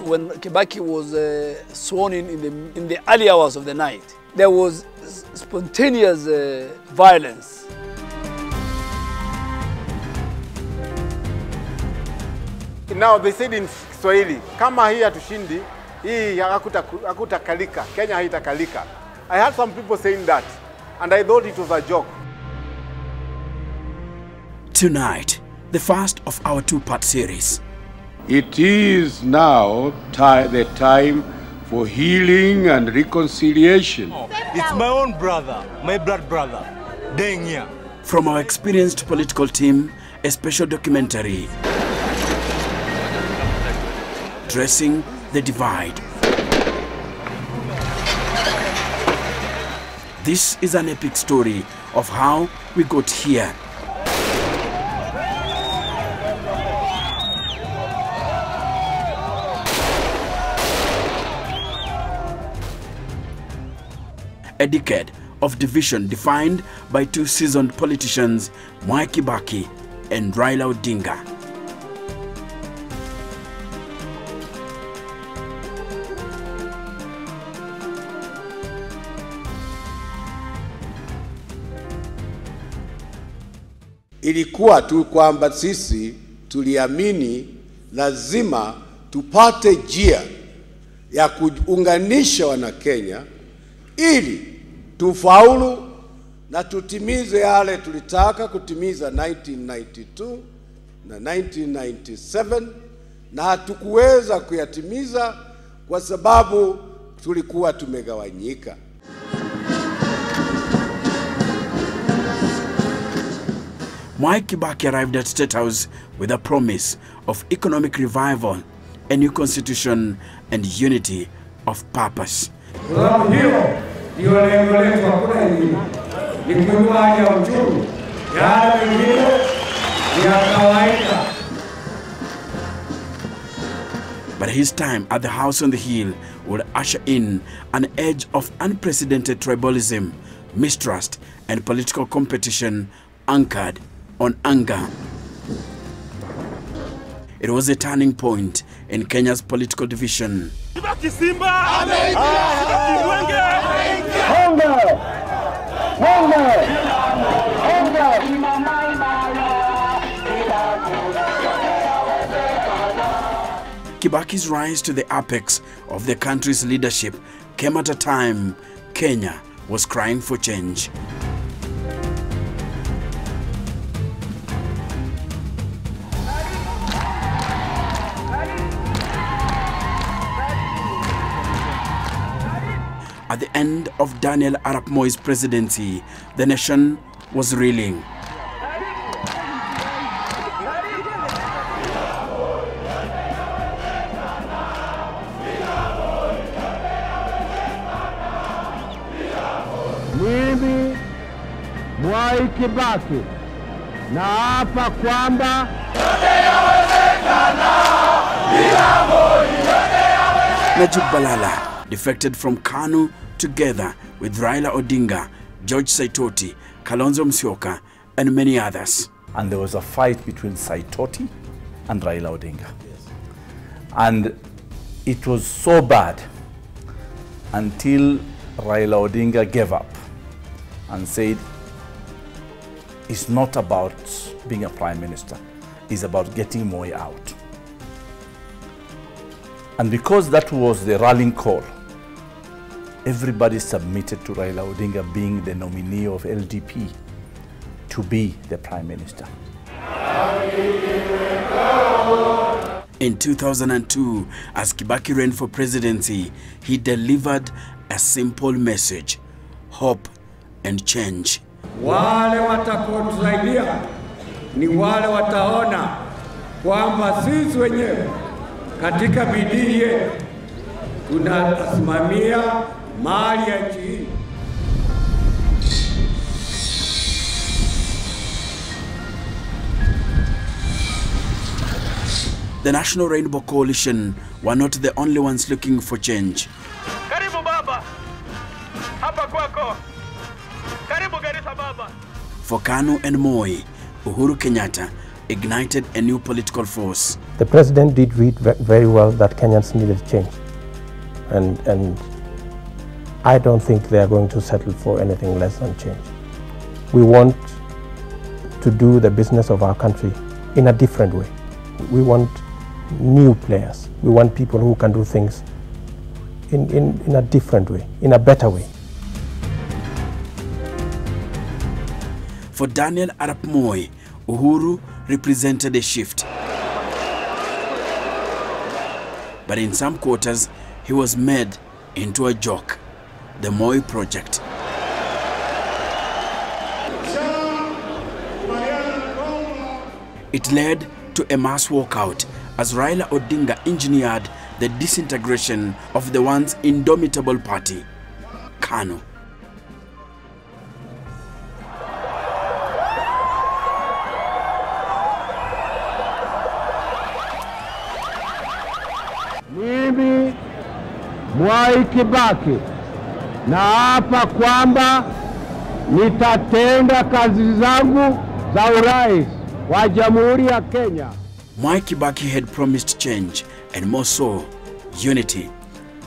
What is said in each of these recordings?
when Kibaki was sworn in the early hours of the night, there was spontaneous violence. Now they said in Kiswahili, kama hii hatushindi, hii hakutakalika, Kenya haitakalika. I heard some people saying that, and I thought it was a joke. Tonight, the first of our two-part series. It is now the time for healing and reconciliation. It's my own brother, my blood brother, Deng here. From our experienced political team, a special documentary, Dressing the Divide. This is an epic story of how we got here. A decade of division defined by two seasoned politicians, Kibaki and Raila Odinga. Ilikuwa tu kwamba sisi tuliamini lazima tupate njia ya kuunganisha Wanakenya ili tufaulu na tutimize yale tulitaka kutimiza 1992 na 1997, na hatukuweza kuyatimiza kwa sababu tulikuwa tumegawanyika. Kibaki arrived at State House with a promise of economic revival, a new constitution, and unity of purpose. But his time at the House on the Hill would usher in an age of unprecedented tribalism, mistrust, and political competition anchored on anger. It was a turning point in Kenya's political division. Kibaki Simba! Kibaki's rise to the apex of the country's leadership came at a time Kenya was crying for change. At the end of Daniel Arap Moi's presidency, the nation was reeling. Mimi Mwai Kibaki naapa kwamba Najib Balala defected from KANU together with Raila Odinga, George Saitoti, Kalonzo Musyoka, and many others. And there was a fight between Saitoti and Raila Odinga. Yes. And it was so bad until Raila Odinga gave up and said, it's not about being a prime minister, it's about getting Moi out. And because that was the rallying call, everybody submitted to Raila Odinga being the nominee of LDP to be the prime minister. In 2002, as Kibaki ran for presidency, he delivered a simple message: hope and change. wale watakaotusaidia ni wale wataona kwamba sisi wenyewe katika bidii yetu tunasimamia mali ya nchi hii. The National Rainbow Coalition were not the only ones looking for change. Karibu baba. Hapa kwako. Karibu Garissa baba. For KANU and Moi, Uhuru Kenyatta ignited a new political force. The president did read very well that Kenyans needed change. And I don't think they are going to settle for anything less than change. We want to do the business of our country in a different way. We want new players. We want people who can do things in a different way, in a better way. For Daniel Arap Moi, Uhuru represented a shift. But in some quarters, he was made into a joke, the Moi Project. It led to a mass walkout as Raila Odinga engineered the disintegration of the once indomitable party, KANU. Mimi Mwai Kibaki naapa kwamba nitatenda kazi zangu za urais wa Jamhuri ya Kenya. Mwai Kibaki had promised change and more so, unity.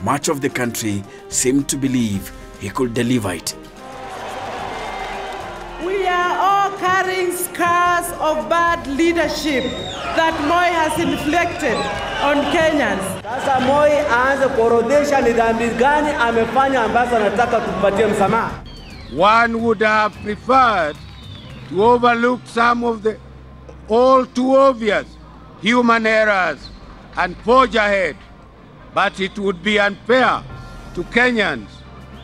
Much of the country seemed to believe he could deliver it. We are all carrying scars of bad leadership that Moi has inflicted on Kenyans. Sasa Moi aanze kuorodhesha ni dhambi gani amefanya ambazo anataka tupatie msamaha. One would have preferred to overlook some of the all too obvious human errors and forge ahead, but it would be unfair to Kenyans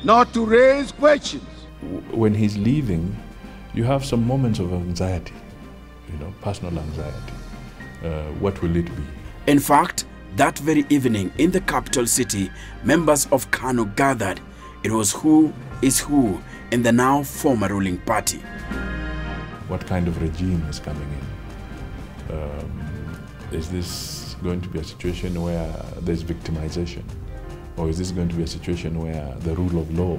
not to raise questions. When he's leaving, you have some moments of anxiety, personal anxiety. What will it be? In fact, that very evening in the capital city, members of KANU gathered. It was who is who in the now former ruling party. What kind of regime is coming in? Is this going to be a situation where there's victimization? Or is this going to be a situation where the rule of law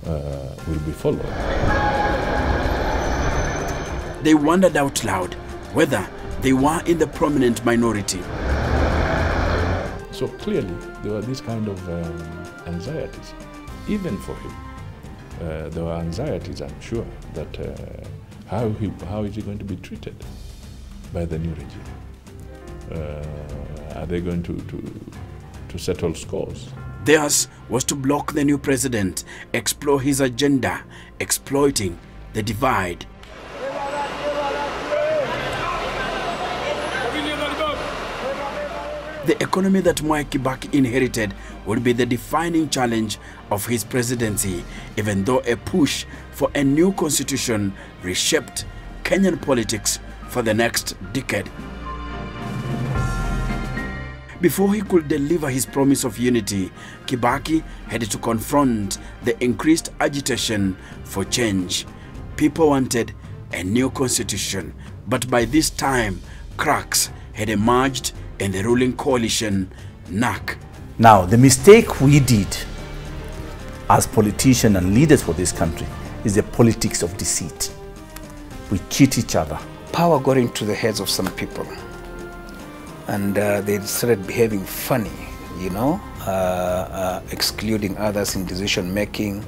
will be followed? They wondered out loud whether they were in the prominent minority. So clearly, there were these kind of anxieties, even for him. There were anxieties, I'm sure, that how is he going to be treated by the new regime? Are they going to settle scores? Theirs was to block the new president, explore his agenda, exploiting the divide. The economy that Mwai Kibaki inherited would be the defining challenge of his presidency, even though a push for a new constitution reshaped Kenyan politics for the next decade. Before he could deliver his promise of unity, Kibaki had to confront the increased agitation for change. People wanted a new constitution, but by this time, cracks had emerged in the ruling coalition, NARC. Now, the mistake we did as politicians and leaders for this country is the politics of deceit. We cheat each other. Power got into the heads of some people, and they started behaving funny, excluding others in decision making,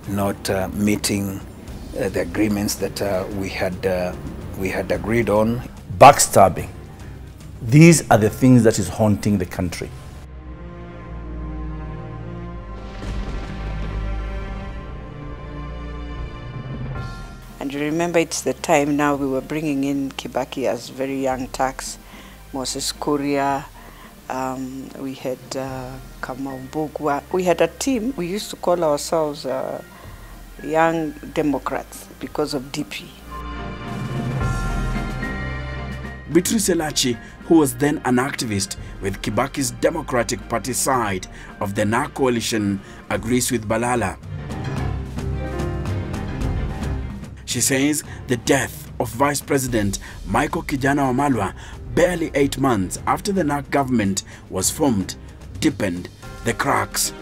not meeting the agreements that we had agreed on. Backstabbing. These are the things that is haunting the country. And you remember, it's the time now we were bringing in Kibaki as very young tax, Moses Kuria, we had Kamau Mbugua. We had a team, we used to call ourselves Young Democrats because of DP. Beatrice Elachi, who was then an activist with Kibaki's Democratic Party side of the NARC coalition, agrees with Balala. She says the death of Vice President Michael Kijana Wamalwa barely 8 months after the NARC government was formed deepened the cracks.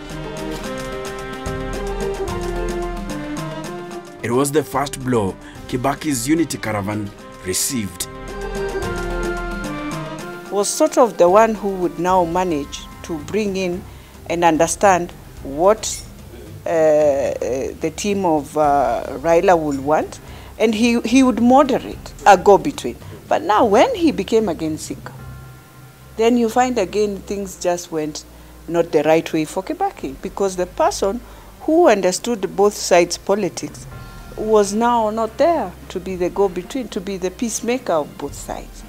It was the first blow Kibaki's unity caravan received. was sort of the one who would now manage to bring in and understand what the team of Raila would want, and he would moderate, a go-between. But now when he became again sick, then you find again things just went not the right way for Kibaki, because the person who understood both sides' politics was now not there to be the go-between, to be the peacemaker of both sides.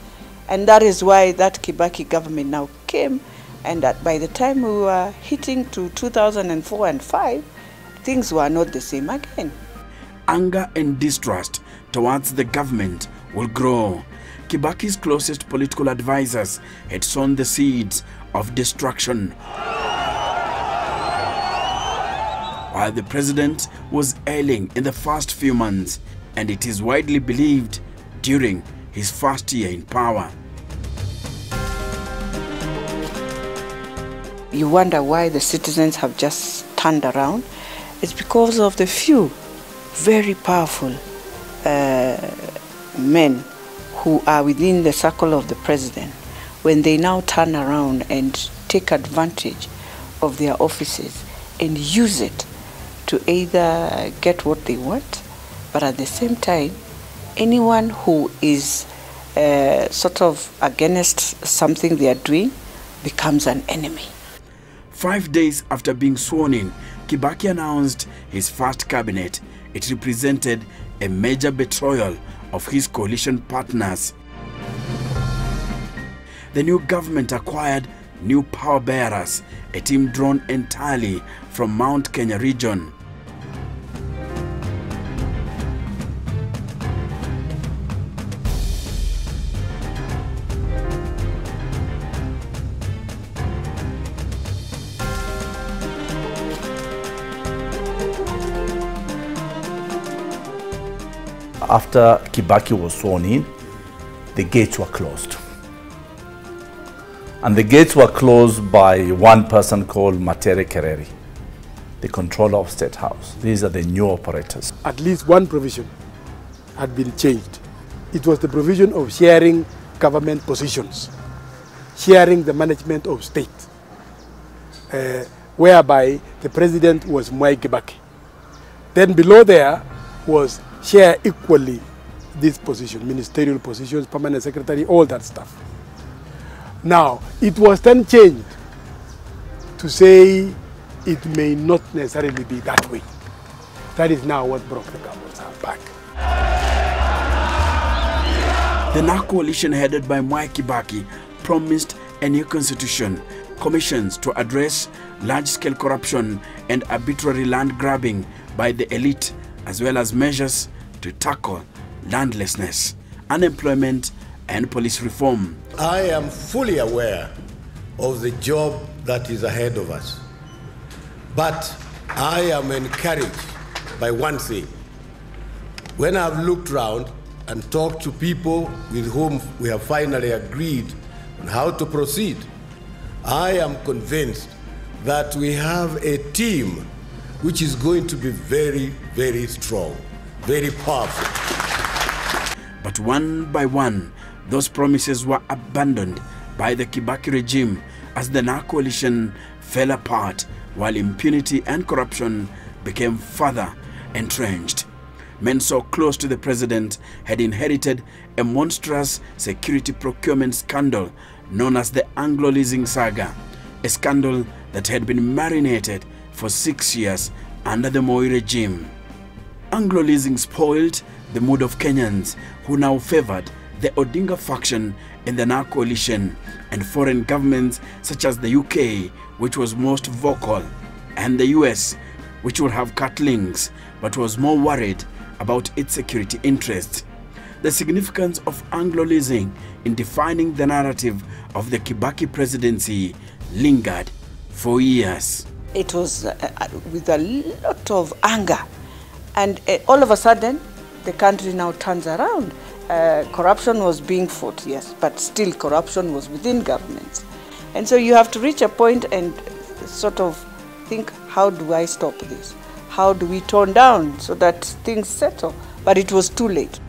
And that is why that Kibaki government now came, and that by the time we were hitting to 2004 and 5, things were not the same again. Anger and distrust towards the government will grow. Kibaki's closest political advisors had sown the seeds of destruction, while the president was ailing in the first few months, and it is widely believed during his first year in power. You wonder why the citizens have just turned around. It's because of the few very powerful men who are within the circle of the president. When they now turn around and take advantage of their offices and use it to either get what they want, but at the same time, anyone who is sort of against something they are doing becomes an enemy. 5 days after being sworn in, Kibaki announced his first cabinet. It represented a major betrayal of his coalition partners. The new government acquired new power bearers, a team drawn entirely from Mount Kenya region. After Kibaki was sworn in, the gates were closed. And the gates were closed by one person called Matere Kereri, the controller of State House. These are the new operators. At least one provision had been changed. It was the provision of sharing government positions, sharing the management of state, whereby the president was Mwai Kibaki. Then below there was share equally this position, ministerial positions, permanent secretary, all that stuff. Now, it was then changed to say it may not necessarily be that way. That is now what broke the camel's back. The NARC coalition headed by Mwai Kibaki promised a new constitution, commissions to address large-scale corruption and arbitrary land grabbing by the elite, as well as measures to tackle landlessness, unemployment, and police reform. I am fully aware of the job that is ahead of us. But I am encouraged by one thing. When I've looked around and talked to people with whom we have finally agreed on how to proceed, I am convinced that we have a team which is going to be very, very strong, very powerful. But one by one, those promises were abandoned by the Kibaki regime as the NARC coalition fell apart, while impunity and corruption became further entrenched. Men so close to the president had inherited a monstrous security procurement scandal known as the Anglo leasing saga, a scandal that had been marinated for 6 years under the Moi regime. Anglo leasing spoiled the mood of Kenyans, who now favored the Odinga faction in the NARC coalition, and foreign governments such as the UK, which was most vocal, and the US, which would have cut links but was more worried about its security interests. The significance of Anglo leasing in defining the narrative of the Kibaki presidency lingered for years. It was with a lot of anger, and all of a sudden the country now turns around. Corruption was being fought, yes, but still corruption was within governments. And so you have to reach a point and sort of think, how do I stop this? How do we tone down so that things settle? But it was too late.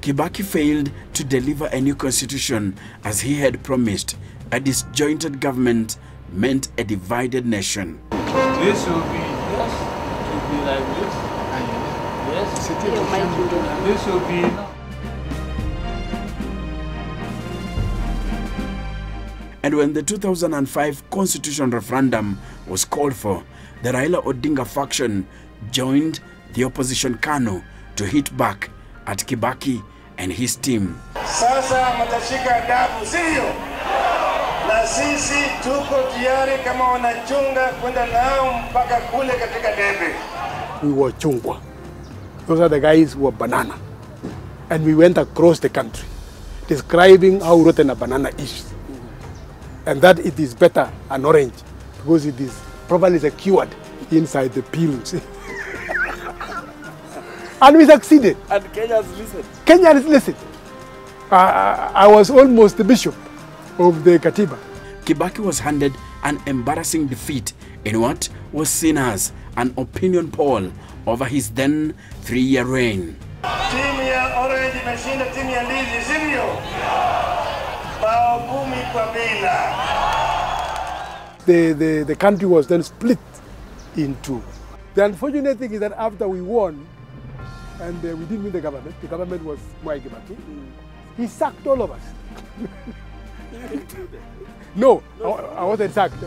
Kibaki failed to deliver a new constitution as he had promised. A disjointed government meant a divided nation. This will be, yes, it will be like this. Yes, this will be. And when the 2005 constitution referendum was called for, the Raila Odinga faction joined the opposition KANU to hit back at Kibaki and his team. Sasa matashika adabu, sio? Na sisi tuko tayari kama wanachunga kwenda nao mpaka kule katika debe. We were chungwa. Those are the guys who were banana. And we went across the country describing how rotten a banana is. And that it is better an orange because it is properly secured inside the peels. And we succeeded. And Kenyans listened. Kenyans listened. I was almost the bishop of the Katiba. Kibaki was handed an embarrassing defeat in what was seen as an opinion poll over his then 3-year reign. Timu ya orange imeshinda timu ya ndizi, sivyo? Bao 10 kwa bila. The country was then split in two. The unfortunate thing is that after we won, and we didn't win the government was Mwai Kibaki, he sacked all of us. No, I wasn't sacked.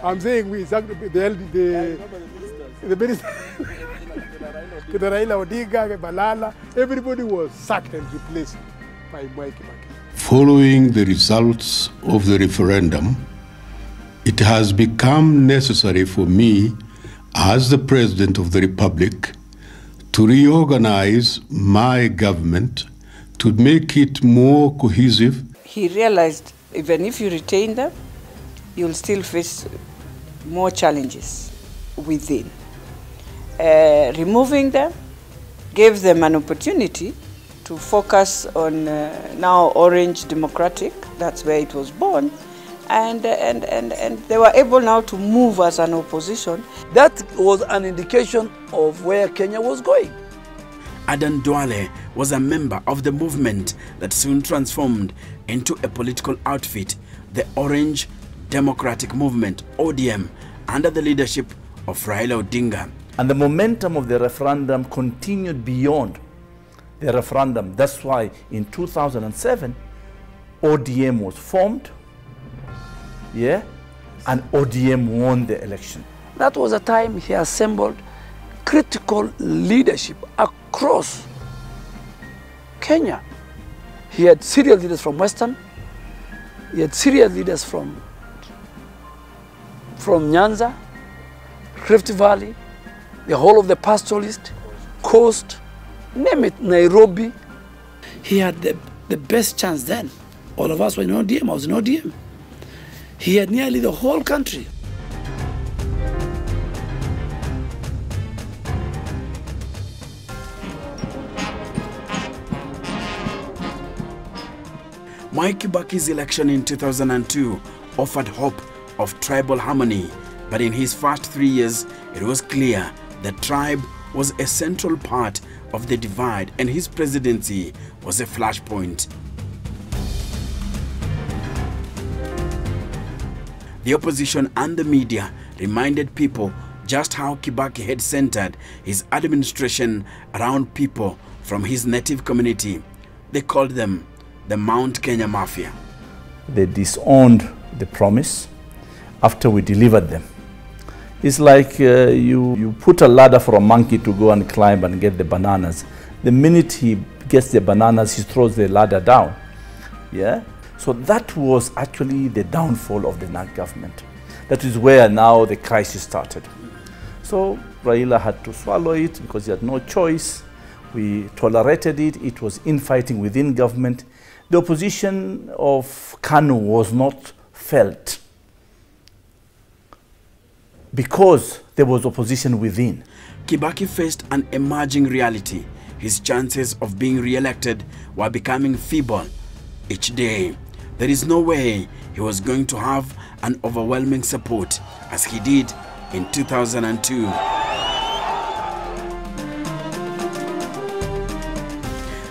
I'm saying we sacked the minister, the Raila Odinga, Balala, everybody was sacked and replaced by Mwai Kibaki. Following the results of the referendum, it has become necessary for me, as the President of the Republic, to reorganize my government to make it more cohesive. He realized even if you retain them, you'll still face more challenges within. Removing them gave them an opportunity to focus on now Orange Democratic, that's where it was born, and they were able now to move as an opposition. That was an indication of where Kenya was going. Adan Duale was a member of the movement that soon transformed into a political outfit, the Orange Democratic Movement, ODM, under the leadership of Raila Odinga. And the momentum of the referendum continued beyond the referendum. That's why in 2007, ODM was formed, and ODM won the election. That was a time he assembled critical leadership across Kenya. He had serious leaders from Western, he had serious leaders from Nyanza, Rift Valley, the whole of the pastoralist, coast, name it, Nairobi. He had the best chance then. All of us were in ODM, I was in ODM. He had nearly the whole country. Mwai Kibaki's election in 2002 offered hope of tribal harmony, but in his first 3 years, it was clear that tribe was a central part of the divide and his presidency was a flashpoint. The opposition and the media reminded people just how Kibaki had centered his administration around people from his native community. They called them the Mount Kenya Mafia. They disowned the promise after we delivered them. It's like you put a ladder for a monkey to go and climb and get the bananas. The minute he gets the bananas, he throws the ladder down. So that was actually the downfall of the NARC government. That is where now the crisis started. So Raila had to swallow it because he had no choice. We tolerated it. It was infighting within government. The opposition of KANU was not felt because there was opposition within. Kibaki faced an emerging reality. His chances of being re-elected were becoming feeble each day. There is no way he was going to have an overwhelming support as he did in 2002.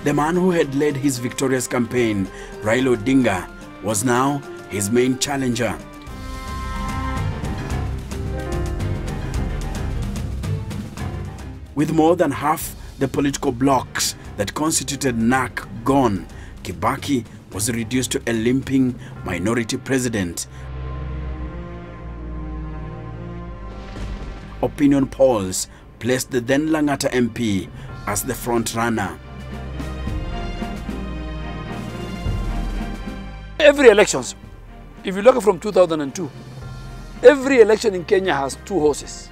The man who had led his victorious campaign, Raila Odinga, was now his main challenger. With more than half the political blocs that constituted NARC gone, Kibaki was reduced to a limping minority president. Opinion polls placed the then Langata MP as the front runner. Every elections, if you look from 2002, every election in Kenya has 2 horses.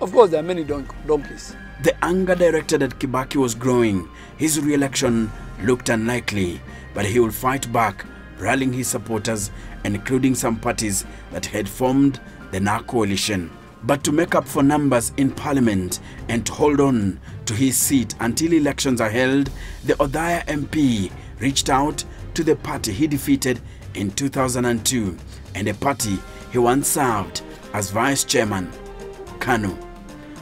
Of course, there are many donkeys. The anger directed at Kibaki was growing. His re-election looked unlikely, but he would fight back, rallying his supporters, including some parties that had formed the NARC coalition. But to make up for numbers in parliament and to hold on to his seat until elections are held, the Othaya MP reached out to the party he defeated in 2002 and a party he once served as vice chairman, KANU.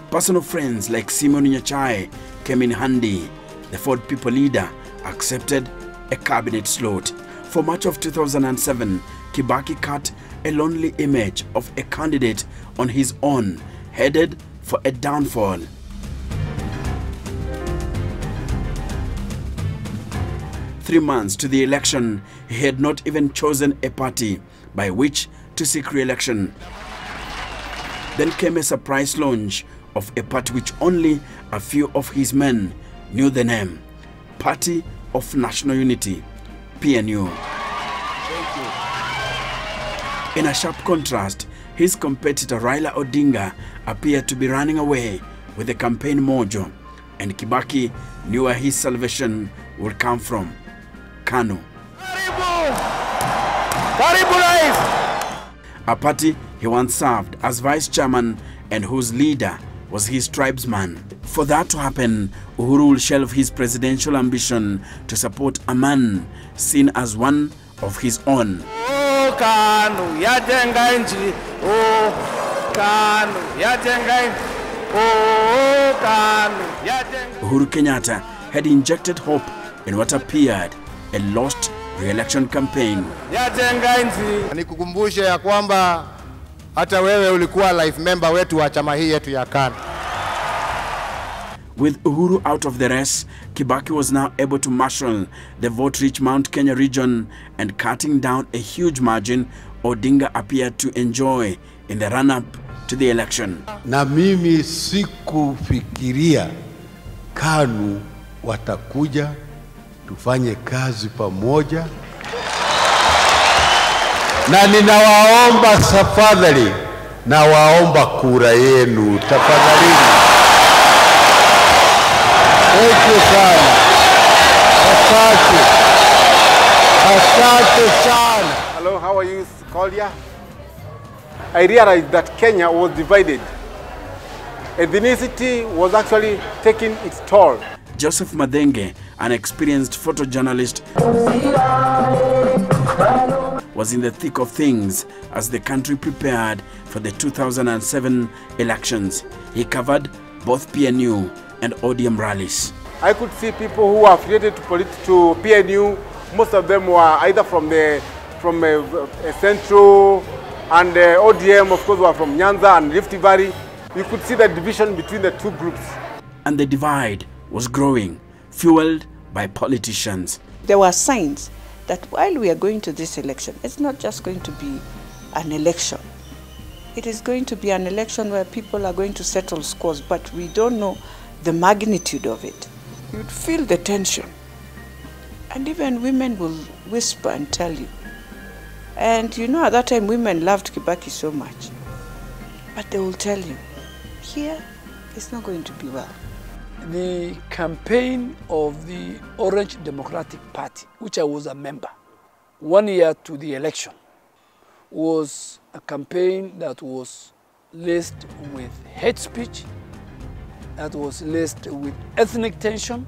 Personal friends like Simon Nyachai came in handy. The Ford People leader accepted a cabinet slot. For much of 2007, Kibaki cut a lonely image of a candidate on his own, headed for a downfall. Three months to the election, he had not even chosen a party by which to seek re-election. Then came a surprise launch of a party which only a few of his men knew the name, Party of National Unity, PNU. In a sharp contrast, his competitor Raila Odinga appeared to be running away with the campaign mojo, and Kibaki knew where his salvation would come from, KANU. A party he once served as vice chairman and whose leader was his tribesman. For that to happen, Uhuru will shelve his presidential ambition to support a man seen as one of his own. Oh, KANU, yajenga nchi. Oh, KANU, yajenga. Oh, KANU, yajenga. Uhuru Kenyatta had injected hope in what appeared a lost re-election campaign. Yajenga nchi. Nikukumbushe ya kwamba hata wewe ulikuwa life member wetu wa chama hii yetu ya KANU. With Uhuru out of the race, Kibaki was now able to marshal the vote-rich Mount Kenya region, and cutting down a huge margin Odinga appeared to enjoy in the run-up to the election. Na mimi sikufikiria KANU watakuja tufanye kazi pamoja, na ninawaomba tafadhali, nawaomba kura yenu tafadhali. Thank you sana. Asante. Asante sana. Hello, how are you, Kolia? I realized that Kenya was divided. Ethnicity was actually taking its toll. Joseph Madenge, an experienced photojournalist, was in the thick of things as the country prepared for the 2007 elections. He covered both PNU and ODM rallies. I could see people who are affiliated to PNU. Most of them were either from Central, and ODM, of course, were from Nyanza and Rift Valley. You could see the division between the two groups. And the divide was growing, fueled by politicians. There were signs that while we are going to this election, it's not just going to be an election. It is going to be an election where people are going to settle scores, but we don't know the magnitude of it. You'd feel the tension. And even women will whisper and tell you. And you know, at that time, women loved Kibaki so much. But they will tell you, here, it's not going to be well. The campaign of the Orange Democratic Party, which I was a member, 1 year to the election, was a campaign that was laced with hate speech, that was laced with ethnic tension,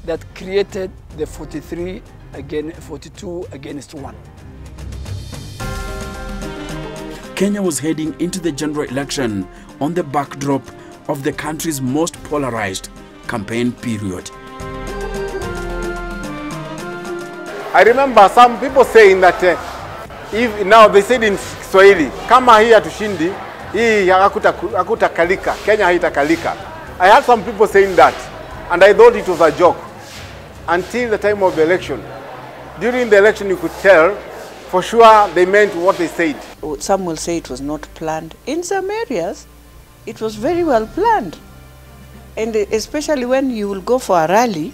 that created the 42 against 1. Kenya was heading into the general election on the backdrop of the country's most polarized campaign period. I remember some people saying that if now they said in Kiswahili, kama hii hatushindi, hii hakutakalika, Kenya haitakalika. I had some people saying that, and I thought it was a joke until the time of the election. During the election, you could tell for sure they meant what they said. Some will say it was not planned. In some areas, it was very well planned. And especially when you will go for a rally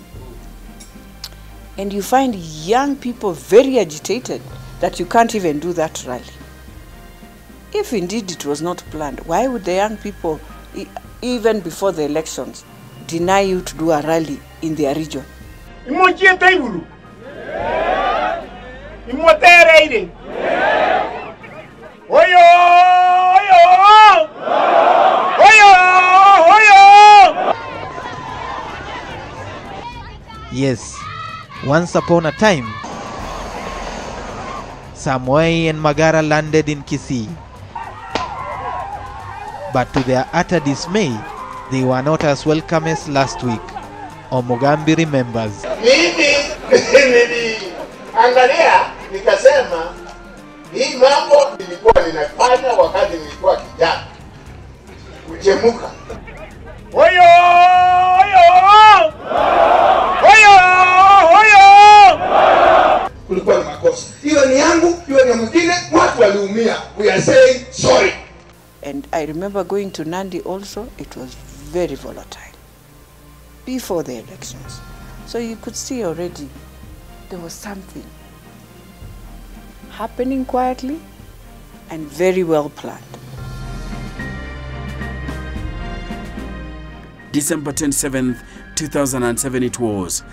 and you find young people very agitated that you can't even do that rally. If indeed it was not planned, why would the young people, even before the elections, deny you to do a rally in their region? Yes, once upon a time, Samoei and Magara landed in Kisii. But to their utter dismay, they were not as welcome as last week. Omugambi remembers. Angalia, nikasema, hii mambo nilikuwa ninafanya wakati nilikuwa kijana. Kuchemuka. Hoyo! Hoyo! Hoyo! Hoyo! Kulikuwa na makosa. Hiyo ni yangu, hiyo ni mwingine, watu waliumia. We are saying sorry. And I remember going to Nandi also, it was very volatile before the elections. So you could see already there was something happening quietly and very well planned. December 27th, 2007 it was.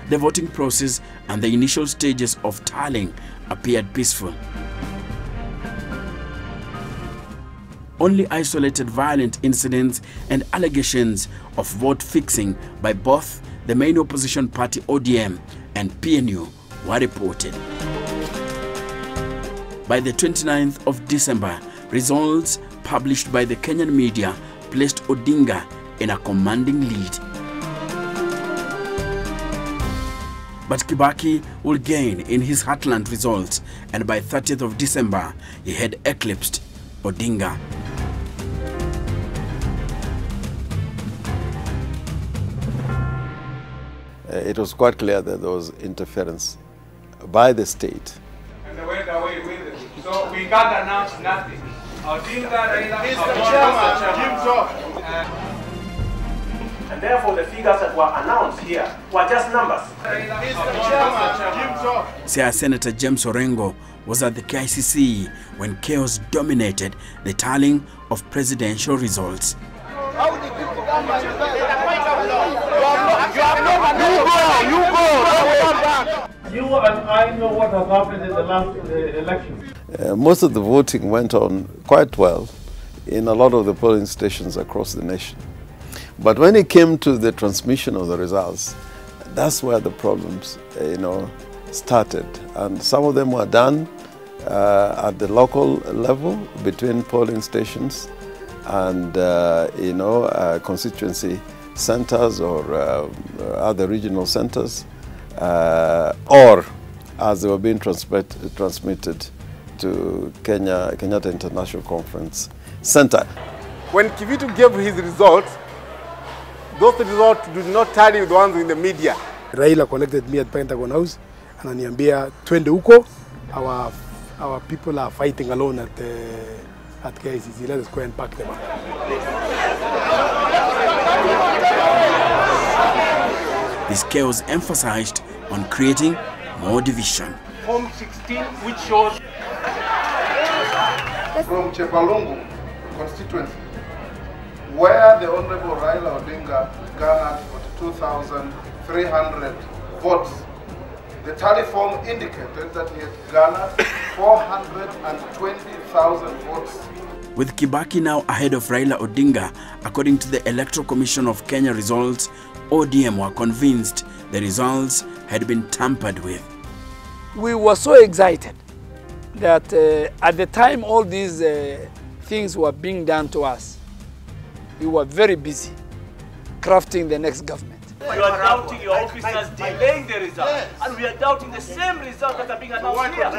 The voting process and the initial stages of tallying appeared peaceful. Only isolated violent incidents and allegations of vote fixing by both the main opposition party ODM and PNU were reported. By the 29th of December, results published by the Kenyan media placed Odinga in a commanding lead. But Kibaki will gain in his heartland results, and by 30th of December, he had eclipsed Odinga. It was quite clear that there was interference by the state. And they went away with it. So we can't announce nothing. And therefore the figures that were announced here were just numbers. Senator James Orengo was at the KICC when chaos dominated the tallying of presidential results. You and I know what has happened in the last election. Most of the voting went on quite well in a lot of the polling stations across the nation. But when it came to the transmission of the results, that's where the problems, started. And some of them were done at the local level between polling stations and, constituency centers or other regional centers, or as they were being transmitted to Kenyatta International Conference Center. When Kivitu gave his results, those results did not tally with the ones in the media. Raila connected me at Pentagon House and ananiambia twende huko, our people are fighting alone at KICC. Let us go and pack them up. This chaos emphasized on creating more division. Form 16, which shows from Chepalungu constituency, where the Honorable Raila Odinga garnered 42,300 votes. The tally form indicated that he had garnered 420,000 votes. With Kibaki now ahead of Raila Odinga, according to the Electoral Commission of Kenya results, ODM were convinced the results had been tampered with. We were so excited that at the time all these things were being done to us, we were very busy crafting the next government. You are doubting your officers delaying the results, and we are doubting the same results that are being announced here.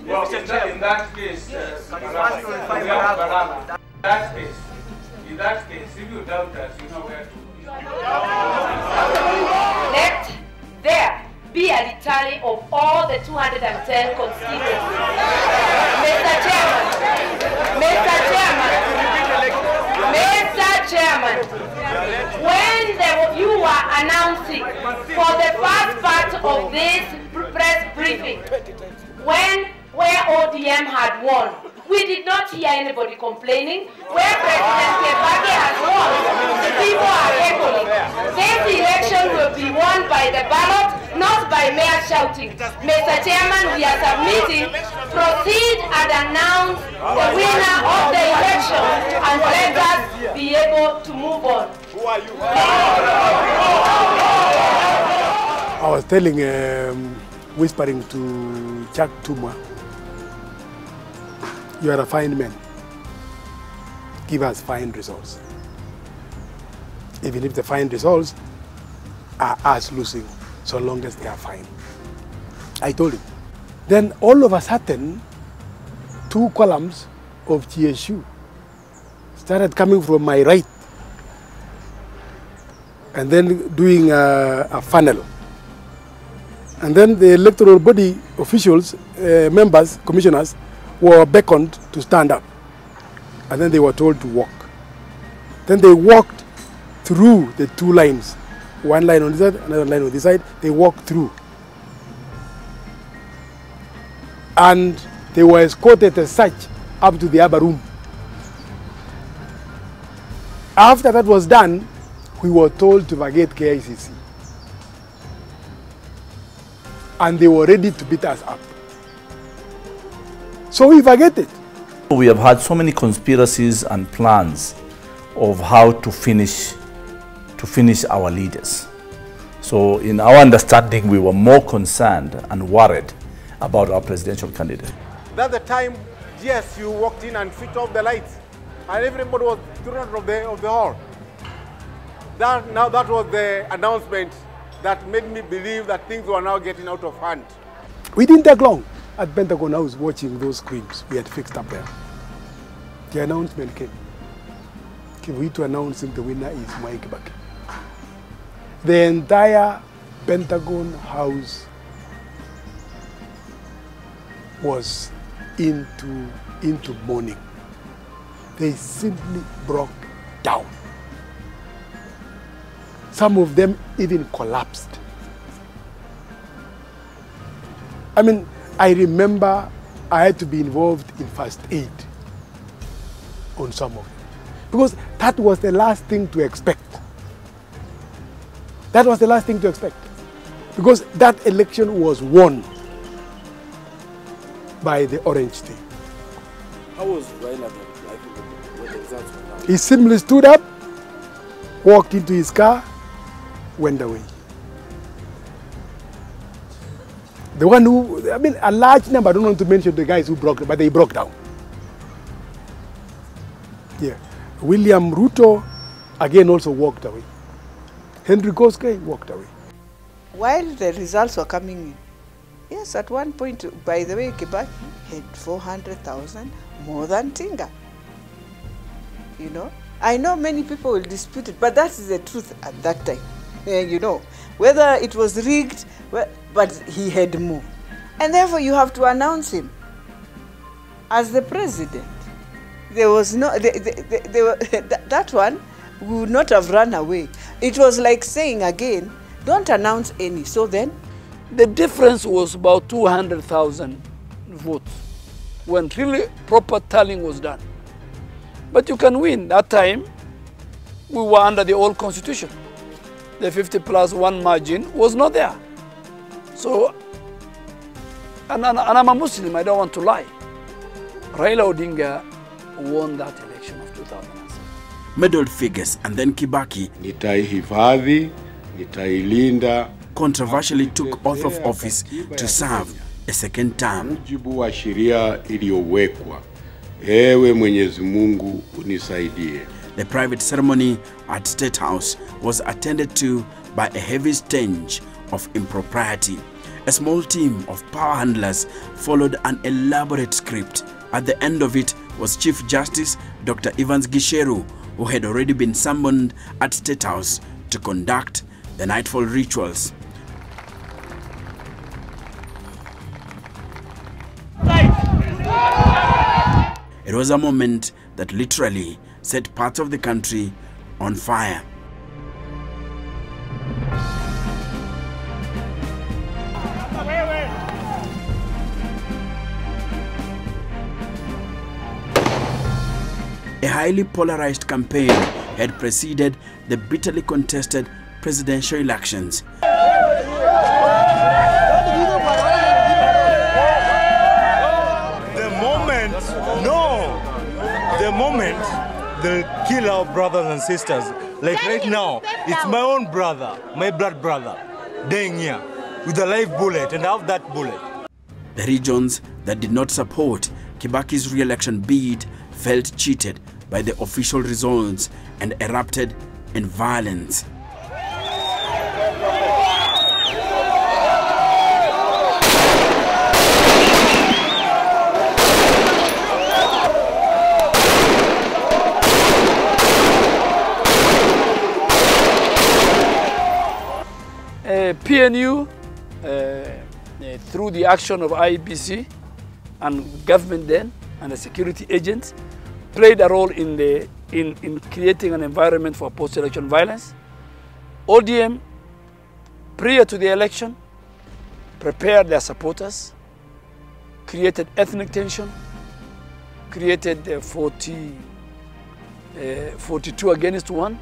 Well, in that case, in that case, if you doubt us, you know where to. Let there be a tally of all the 210 constituencies. Mr. Chairman, when you were announcing for the first part of this press briefing, where ODM had won, we did not hear anybody complaining. Where President Kibaki has won, the people are echoing. This election will be won by the ballot, not by mere shouting. Mr. Chairman, we are submitting. Proceed and announce the winner of the election and let us be able to move on. Who are you? I was telling, whispering to Jack Tuma, you are a fine man. Give us fine results. Even if the fine results are us losing, so long as they are fine. I told him. Then all of a sudden, 2 columns of GSU started coming from my right and then doing a funnel. And then the electoral body officials, members, commissioners, were beckoned to stand up. And then they were told to walk. Then they walked through the 2 lines. One line on this side, another line on this side. They walked through. And they were escorted as such up to the upper room. After that was done, we were told to vacate KICC. And they were ready to beat us up. So we vacated. We have had so many conspiracies and plans of how to finish our leaders. So in our understanding, we were more concerned and worried about our presidential candidate. That's the time, yes, you walked in and switched off the lights, and everybody was thrown out of the hall. That was the announcement that made me believe that things were now getting out of hand. We didn't take long. At Pentagon, I was watching those screens we had fixed up there. The announcement came. Kivuitu announcing the winner is Kibaki. The entire Pentagon house was into mourning. They simply broke down. Some of them even collapsed. I mean, I remember I had to be involved in first aid on some of them. Because that was the last thing to expect. That was the last thing to expect. Because that election was won by the Orange team. How was Raila then? When the results were announced? He simply stood up, walked into his car, went away. The one who, I mean, a large number, I don't want to mention the guys who broke, but they broke down. Yeah. William Ruto, again, also walked away. Henry Koske walked away. While the results were coming in, yes, at one point, by the way, Kibaki had 400,000 more than Tinga. You know? I know many people will dispute it, but that is the truth at that time. You know, whether it was rigged, but he had more. And therefore you have to announce him as the president. There was no, that one would not have run away. It was like saying again, don't announce any. So then? The difference was about 200,000 votes when really proper tallying was done. But you can win. That time, we were under the old constitution. The 50+1 margin was not there. So, and I'm a Muslim, I don't want to lie. Raila Odinga won that election of 2007. Medal figures and then Kibaki nitaihifadhi, nitailinda, controversially took oath of office to serve a second term. Mujibu wa sheria iliyowekwa. Ewe Mwenyezi Mungu unisaidie. The private ceremony at State House was attended to by a heavy stench of impropriety. A small team of power handlers followed an elaborate script. At the end of it was Chief Justice Dr. Evans Gisheru, who had already been summoned at State House to conduct the nightfall rituals. It was a moment that literally set parts of the country on fire. A highly polarized campaign had preceded the bitterly contested presidential elections. The moment they'll kill our brothers and sisters, like right now, it's my own brother, my blood brother, dying here with a live bullet, and I have that bullet. The regions that did not support Kibaki's re-election bid felt cheated by the official results and erupted in violence. PNU, through the action of IEBC and government then and the security agents, played a role in creating an environment for post-election violence. ODM, prior to the election, prepared their supporters, created ethnic tension, created 42 against 1.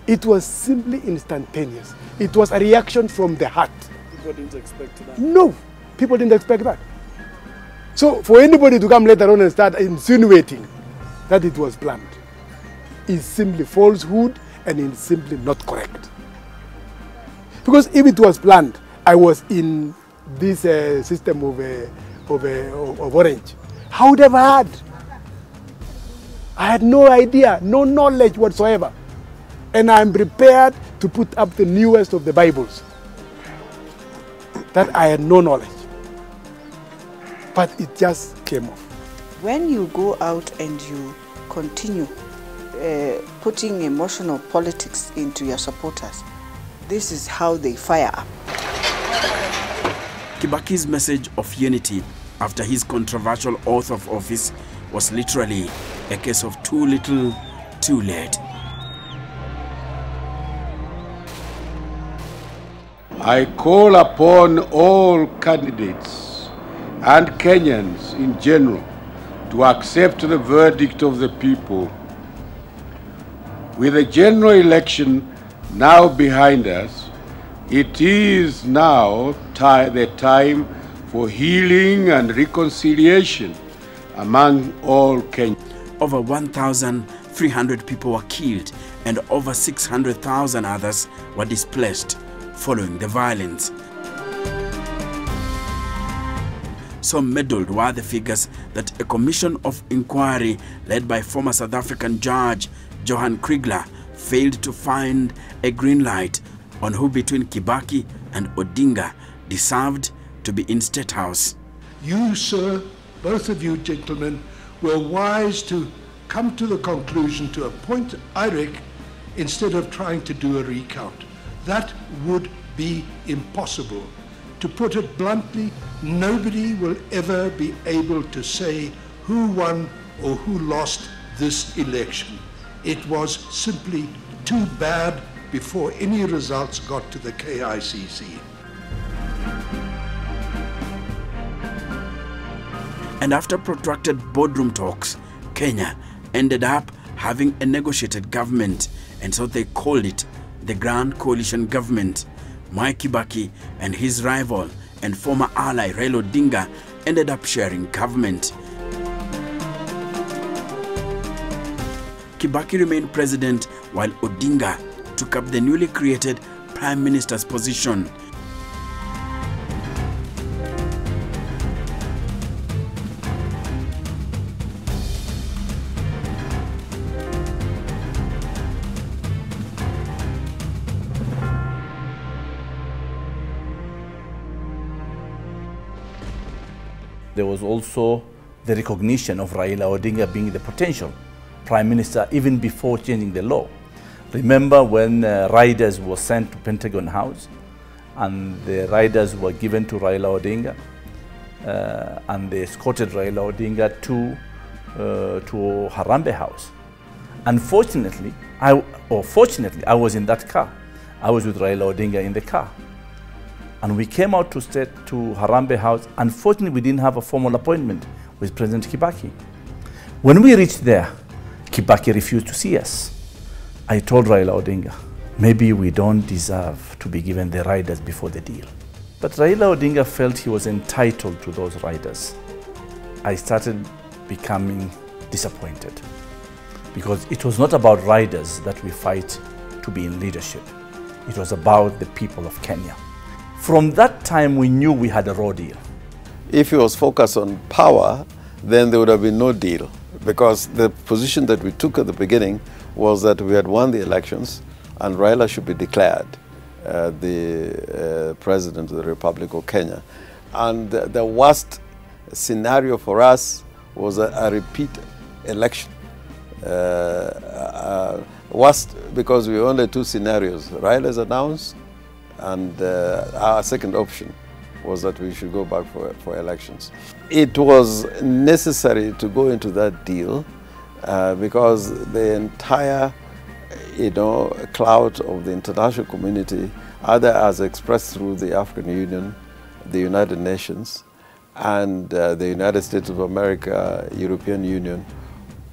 It was simply instantaneous. It was a reaction from the heart. People didn't expect that. No, people didn't expect that. So for anybody to come later on and start insinuating that it was planned is simply falsehood and is simply not correct. Because if it was planned, I was in this system of Orange, I would have had. I had no idea, no knowledge whatsoever. And I'm prepared to put up the newest of the Bibles. That I had no knowledge. But it just came off. When you go out and you continue putting emotional politics into your supporters, this is how they fire up. Kibaki's message of unity after his controversial oath of office was literally a case of too little, too late. I call upon all candidates and Kenyans in general to accept the verdict of the people. With the general election now behind us, it is now the time for healing and reconciliation among all Kenyans. Over 1,300 people were killed and over 600,000 others were displaced following the violence. So meddled were the figures that a commission of inquiry led by former South African judge Johan Kriegler failed to find a green light on who between Kibaki and Odinga deserved to be in State House. You, sir, both of you gentlemen, were wise to come to the conclusion to appoint IREC instead of trying to do a recount. That would be impossible. To put it bluntly, nobody will ever be able to say who won or who lost this election. It was simply too bad before any results got to the KICC. And after protracted boardroom talks, Kenya ended up having a negotiated government, and so they called it the Grand Coalition Government. Mwai Kibaki and his rival and former ally Raila Odinga ended up sharing government. Kibaki remained president while Odinga took up the newly created Prime Minister's position. there was also the recognition of Raila Odinga being the potential prime minister even before changing the law. Remember when riders were sent to Pentagon House and the riders were given to Raila Odinga and they escorted Raila Odinga to Harambee House. Unfortunately, fortunately, I was in that car. I was with Raila Odinga in the car. And we came out to Harambee House. Unfortunately, we didn't have a formal appointment with President Kibaki. When we reached there, Kibaki refused to see us. I told Raila Odinga, maybe we don't deserve to be given the riders before the deal. But Raila Odinga felt he was entitled to those riders. I started becoming disappointed because it was not about riders that we fight to be in leadership. It was about the people of Kenya. From that time, we knew we had a raw deal. If he was focused on power, then there would have been no deal, because the position that we took at the beginning was that we had won the elections and Raila should be declared the President of the Republic of Kenya. And the worst scenario for us was a repeat election. Worst because we only two scenarios. Raila's announced, and our second option was that we should go back for elections. It was necessary to go into that deal because the entire, clout of the international community, either as expressed through the African Union, the United Nations, and the United States of America, European Union,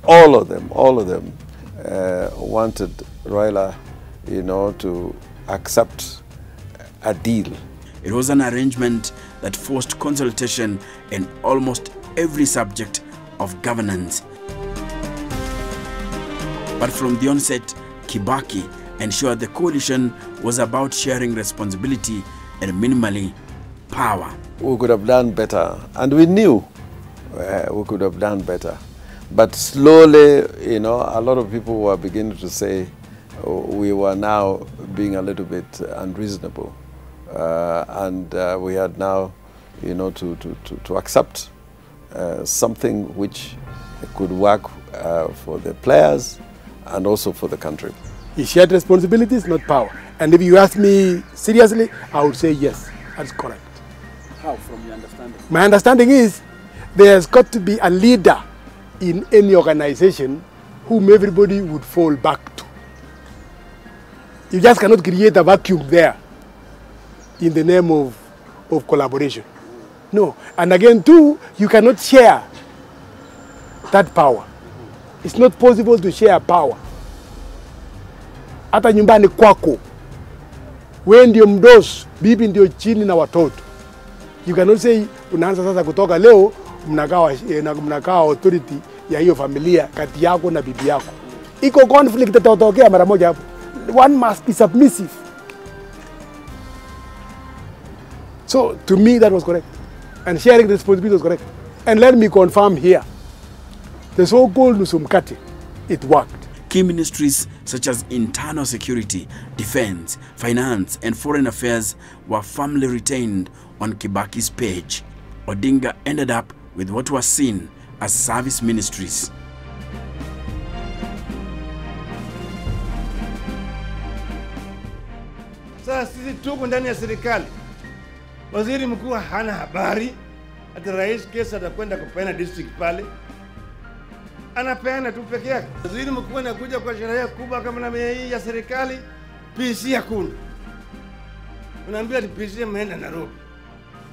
all of them wanted Raila, to accept a deal. It was an arrangement that forced consultation in almost every subject of governance. But from the onset, Kibaki ensured the coalition was about sharing responsibility and minimally power. We could have done better, and we knew we could have done better. But slowly, a lot of people were beginning to say we were now being a little bit unreasonable. We had now, to accept something which could work for the players and also for the country. He shared responsibilities, not power. And if you ask me seriously, I would say yes, that's correct. How, from your understanding? My understanding is there's got to be a leader in any organization whom everybody would fall back to. You just cannot create a vacuum there in the name of collaboration. No. And again, too, you cannot share that power. It's not possible to share power. Hata nyumbani kwako, wewe ndio mdosi, bibi ndio chini na watoto. You cannot say, unaanza sasa kutoka leo, mnakaa authority ya hiyo familia kati yako na bibi yako. Iko conflict itatokea mara moja hapo. One must be submissive. So, to me, that was correct. And sharing responsibility was correct. And let me confirm here, the so-called Nusumkati, it worked. Key ministries such as internal security, defense, finance, and foreign affairs were firmly retained on Kibaki's page. Odinga ended up with what was seen as service ministries. Sasa sisi tuko ndani ya serikali. Waziri mkuu hana habari ati rais kesa atakwenda kupeana district pale. Anapeana tu peke yake. Waziri mkuu anakuja kwa sherehe kubwa kama na hii ya serikali, PC hakuna. Unaambia ati PC ameenda Nairobi.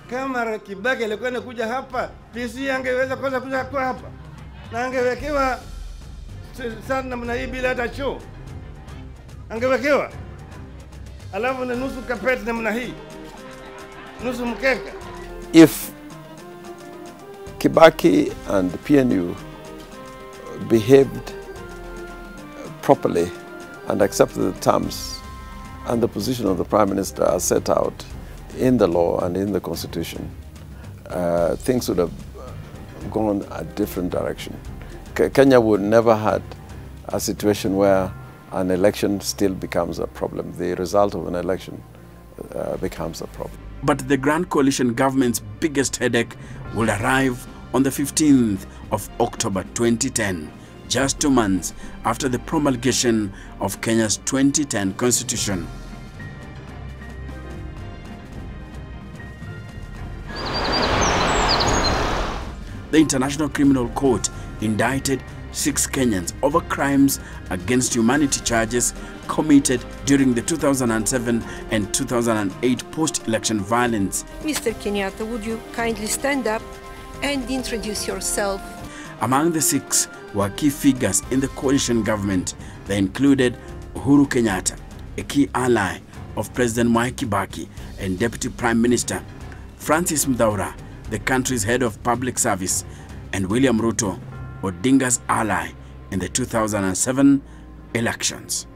Kama Kibaki alikuwa anakuja hapa, PC angeweza kwanza kuja kwa hapa. Na angewekewa sana namna hii bila hata choo. Angewekewa. Alafu na nusu kapeti namna hii. Nusu mkeka. If Kibaki and PNU behaved properly and accepted the terms and the position of the Prime Minister as set out in the law and in the Constitution, things would have gone a different direction. Kenya would never had a situation where an election still becomes a problem. The result of an election becomes a problem. But the Grand Coalition government's biggest headache will arrive on the 15th of October 2010, just 2 months after the promulgation of Kenya's 2010 constitution. The International Criminal Court indicted 6 Kenyans over crimes against humanity charges committed during the 2007 and 2008 post-election violence. Mr. Kenyatta, would you kindly stand up and introduce yourself? Among the 6 were key figures in the coalition government. They included Uhuru Kenyatta, a key ally of President Kibaki and Deputy Prime Minister Francis Muthaura, the country's head of public service, and William Ruto, Odinga's ally in the 2007 elections.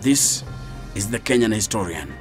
This is the Kenyan Historian.